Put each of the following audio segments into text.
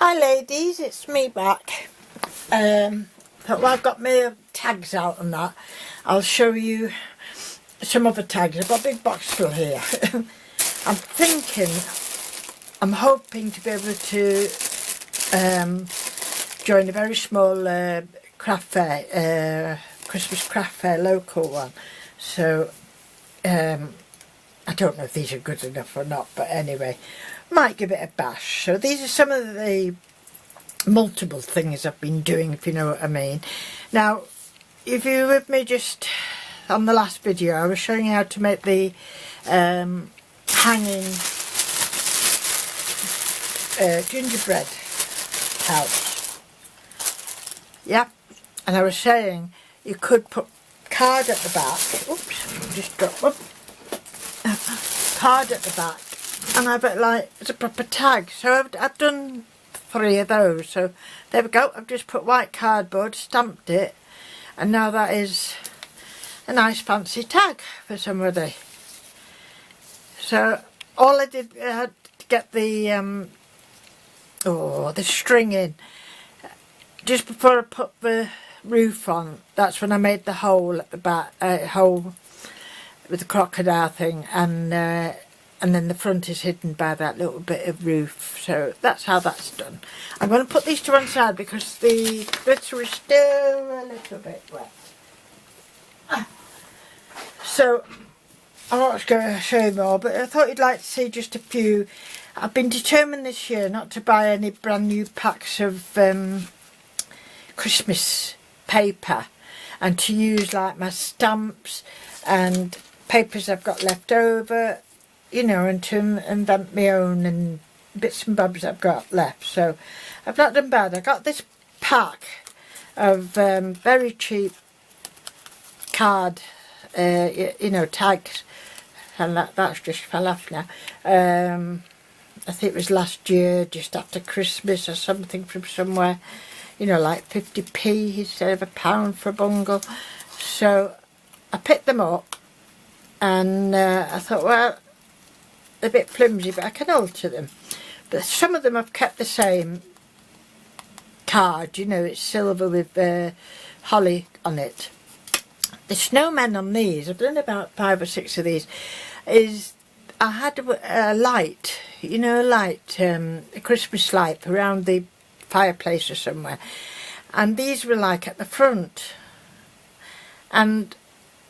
Hi ladies, it's me back. But while I've got my tags out and that, I'll show you some other tags. I've got a big box full here. I'm hoping to be able to join a very small craft fair, Christmas craft fair, local one. So I don't know if these are good enough or not, but anyway, might give it a bash. So these are some of the multiple things I've been doing, if you know what I mean. Now, if you were with me just on the last video, I was showing you how to make the hanging gingerbread house. Yep, and I was saying you could put card at the back. Oops, just dropped one. Card at the back, and have it like it's a proper tag. So I've done 3 of those. So there we go. I've just put white cardboard, stamped it, and now that is a nice fancy tag for somebody. So all I did, I had to get the string in just before I put the roof on. That's when I made the hole at the back, hole with the crocodile thing, and then the front is hidden by that little bit of roof. So that's how that's done. I'm going to put these to one side because the glitter is still a little bit wet. So I'm not going to show you more, but I thought you'd like to see just a few. I've been determined this year not to buy any brand new packs of Christmas paper, and to use like my stamps and papers I've got left over, you know, and to invent my own and bits and bobs I've got left. So I've not done bad. I got this pack of very cheap card, you know, tags, and that's just fell off now. I think it was last year, just after Christmas or something, from somewhere, you know, like 50p instead of £1 for a bungle. So I picked them up, and I thought, well, they're a bit flimsy, but I can alter them. But some of them I've kept the same card, you know, it's silver with holly on it. The snowmen on these, I've done about 5 or 6 of these, is I had a light, you know, a light, a Christmas light around the fireplace or somewhere, and these were like at the front, and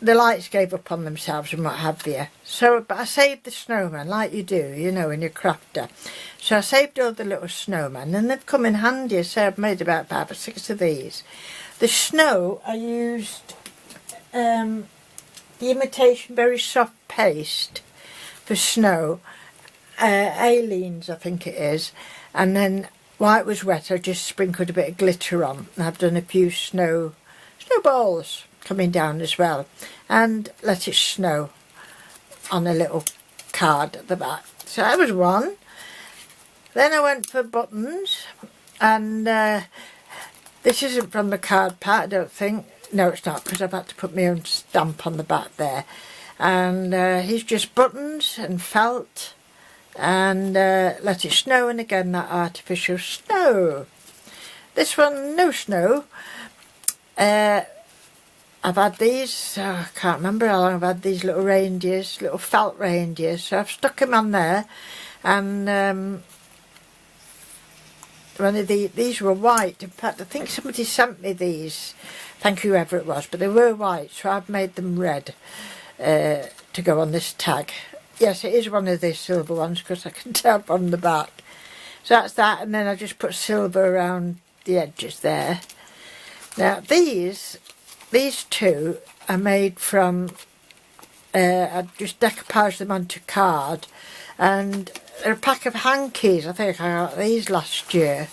the lights gave up on themselves and what have you. So, but I saved the snowman like you do, you know, in your crafter. So I saved all the little snowmen, and they've come in handy. So I've made about 5 or 6 of these. The snow, I used the imitation very soft paste for snow, Aleen's I think it is, and then while it was wet I just sprinkled a bit of glitter on, and I've done a few snowballs coming down as well, and let it snow on a little card at the back. So that was one. Then I went for buttons, and this isn't from the card pack, I don't think. No, it's not, because I've had to put my own stamp on the back there. And here's just buttons and felt, and let it snow, and again that artificial snow. This one, no snow. I've had these, I can't remember how long I've had these little reindeers, little felt reindeers, so I've stuck them on there, and these were white. In fact, I think somebody sent me these, thank you whoever it was, but they were white, so I've made them red to go on this tag. Yes, it is one of these silver ones, because I can tell from the back. So that's that, and then I just put silver around the edges there. Now these 2 are made from, I just decoupaged them onto card, and they're a pack of hankies. I think I got these last year.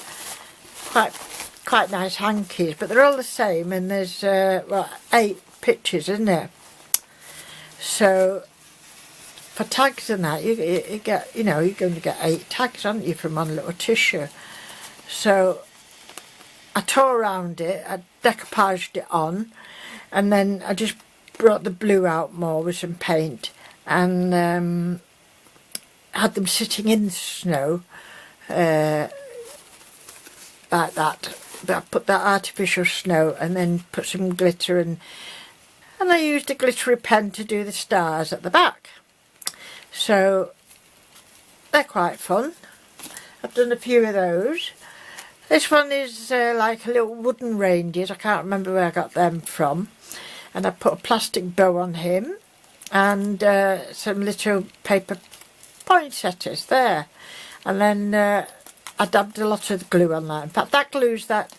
Quite nice hankies, but they're all the same, and there's well, 8 pictures, isn't there? So for tags and that, you get, you know, you're going to get 8 tags, aren't you, from one little tissue. So I tore around it, I decoupaged it on, and then I just brought the blue out more with some paint, and had them sitting in the snow like that. But I put that artificial snow and then put some glitter and I used a glittery pen to do the stars at the back. So they're quite fun. I've done a few of those. This one is like a little wooden reindeer. I can't remember where I got them from. And I put a plastic bow on him and some little paper poinsettias there. And then I dabbed a lot of glue on that. In fact, that glue's that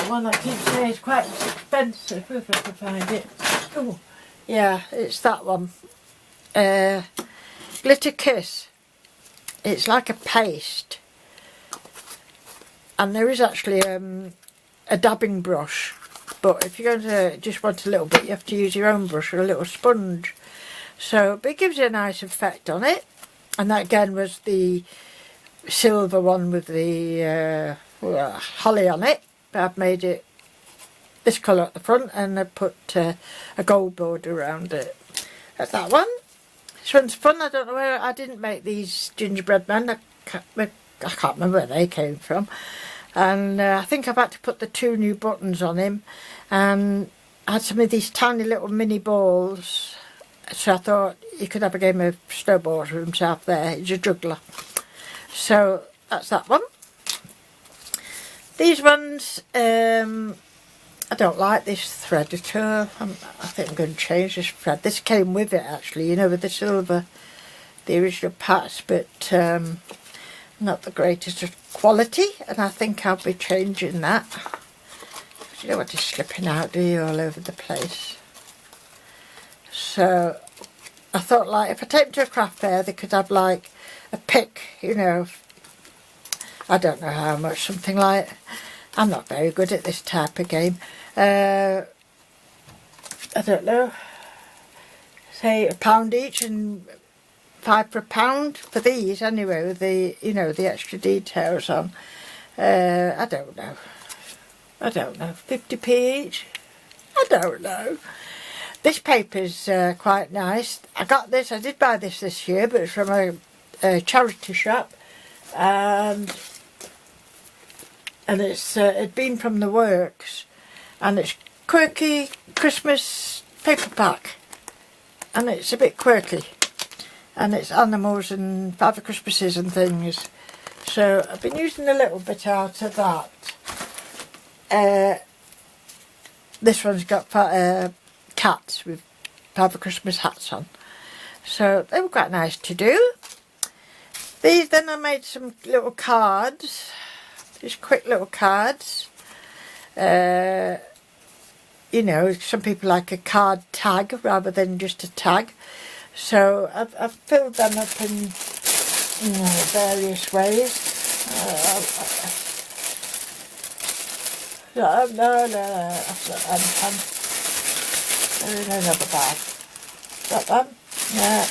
one I keep saying is quite expensive, if I can find it. Oh, yeah, it's that one. Glitter Kiss. It's like a paste. And there is actually a dabbing brush. But if you're going to just want a little bit, you have to use your own brush or a little sponge. So, but it gives you a nice effect on it. And that again was the silver one with the holly on it. But I've made it this colour at the front and I put a gold border around it. That's that one. This one's fun. I don't know where, I didn't make these gingerbread men. I can't remember where they came from. And I think I've had to put the 2 new buttons on him. And I had some of these tiny little mini balls. So I thought he could have a game of snowballs with himself there. He's a juggler. So that's that one. These ones, I don't like this thread at all. I think I'm going to change this thread. This came with it actually, you know, with the silver, the original parts, but not the greatest of quality. And I think I'll be changing that. You don't want it slipping out, do you, all over the place? So I thought, like, if I take them to a craft fair, they could have like a pick, you know. I don't know how much, something like. I'm not very good at this type of game. I don't know. Say £1 each and 5 for £1 for these anyway. With the, you know, the extra details on. I don't know. 50p each. I don't know. This paper's quite nice. I got this. I did buy this year, but it's from a charity shop, and it's it'd been from the works, and it's quirky Christmas paperback, and it's a bit quirky, and it's animals and Father Christmases and things. So I've been using a little bit out of that. This one's got cats with Father Christmas hats on, so they were quite nice to do. These, then I made some little cards, just quick little cards. You know, some people like a card tag rather than just a tag, so I've filled them up in, you know, various ways. No, that's not them. There is another bag. Got them? Yeah.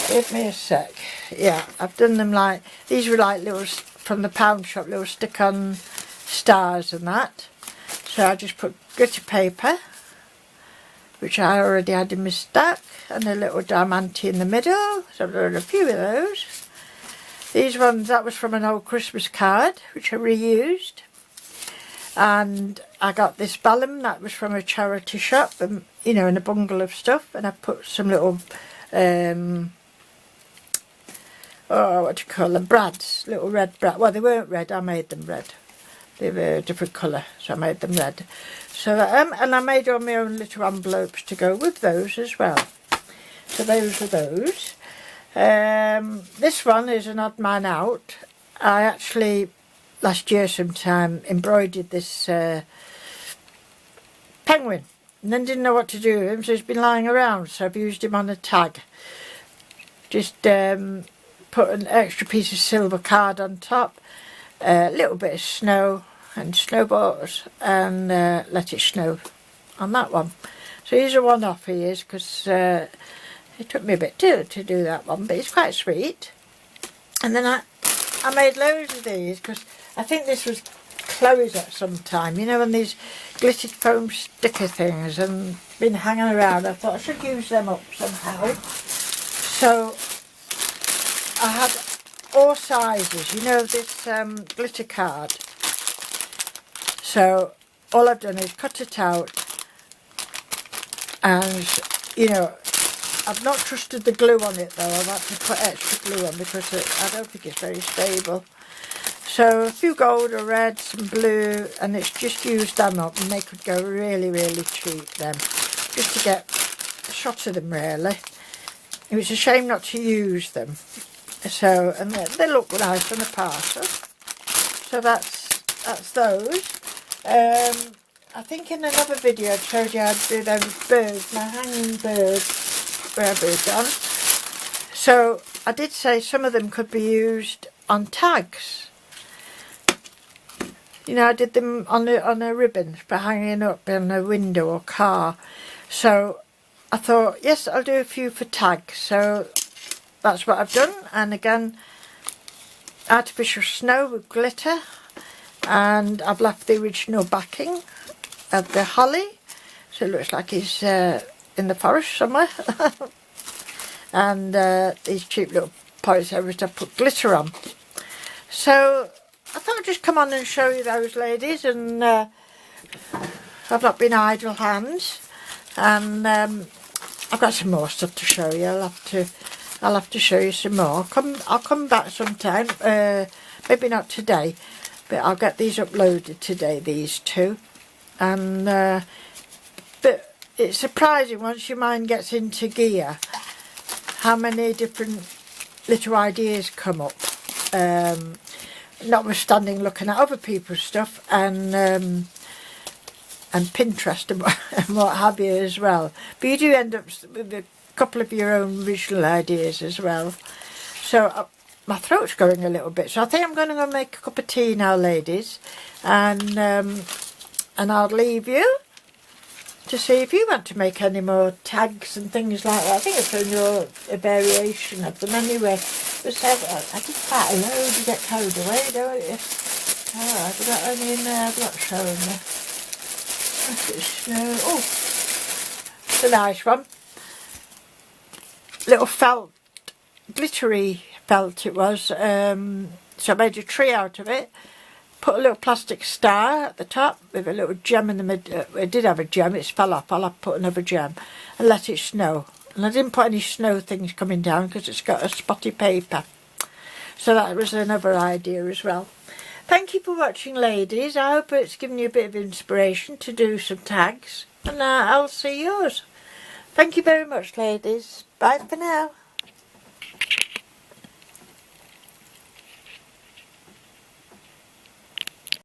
Give me a sec. Yeah, I've done them like, these were like little, from the pound shop, little stick-on stars and that. So I just put glitter paper, which I already had in my stack, and a little diamante in the middle. So I've done a few of those. These ones, that was from an old Christmas card, which I reused. And I got this vellum, that was from a charity shop, and, you know, in a bundle of stuff. And I put some little, what do you call them, brads, little red brad. Well, they weren't red, I made them red. They were a different colour, so I made them red. So, and I made all my own little envelopes to go with those as well. So those are those. This one is an odd man out. I actually, last year sometime, embroidered this penguin and then didn't know what to do with him, so he's been lying around, so I've used him on a tag. Just put an extra piece of silver card on top, a little bit of snow and snowballs, and let it snow on that one. So he's a one-off, he is, because it took me a bit to do that one, but it's quite sweet. And then I made loads of these because I think this was Chloe's at some time, you know, and these glittered foam sticker things, and been hanging around. I thought I should use them up somehow. So I had all sizes, you know, this glitter card. So all I've done is cut it out, and you know, I've not trusted the glue on it though. I've had to put extra glue on because I don't think it's very stable. So a few gold or red, some blue, and it's just used them up, and they could go really, really cheap then, just to get a shot of them really. It was a shame not to use them. So, and they look nice on the parcel. So that's those. I think in another video I showed you how to do those birds, my hanging birds, wherever it's gone. So I did say some of them could be used on tags. You know, I did them on a ribbon for hanging up in a window or car. So I thought, yes, I'll do a few for tags. So that's what I've done. And again, artificial snow with glitter. And I've left the original backing of the holly. So it looks like he's in the forest somewhere. And these cheap little polysailers I've put glitter on. So I thought I'd just come on and show you those ladies, and I've not been idle hands, and I've got some more stuff to show you. I'll have to show you some more. I'll come back sometime, maybe not today, but I'll get these uploaded today, these two, and but it's surprising once your mind gets into gear how many different little ideas come up. Notwithstanding looking at other people's stuff and Pinterest and what have you as well, but you do end up with a couple of your own original ideas as well. So my throat's going a little bit, so I think I'm going to go make a cup of tea now, ladies, and I'll leave you to see if you want to make any more tags and things like that. I think I've shown you a variation of them anyway. I did quite a load, you get carried away, don't you? Oh, I've got any in there, I've not shown you. Look at snow. Oh, it's a nice one. Little felt, glittery felt it was. So I made a tree out of it. Put a little plastic star at the top with a little gem in the middle. It did have a gem, it's fell off. I'll have to put another gem and let it snow. And I didn't put any snow things coming down because it's got a spotty paper. So that was another idea as well. Thank you for watching, ladies. I hope it's given you a bit of inspiration to do some tags. And I'll see yours. Thank you very much, ladies. Bye for now.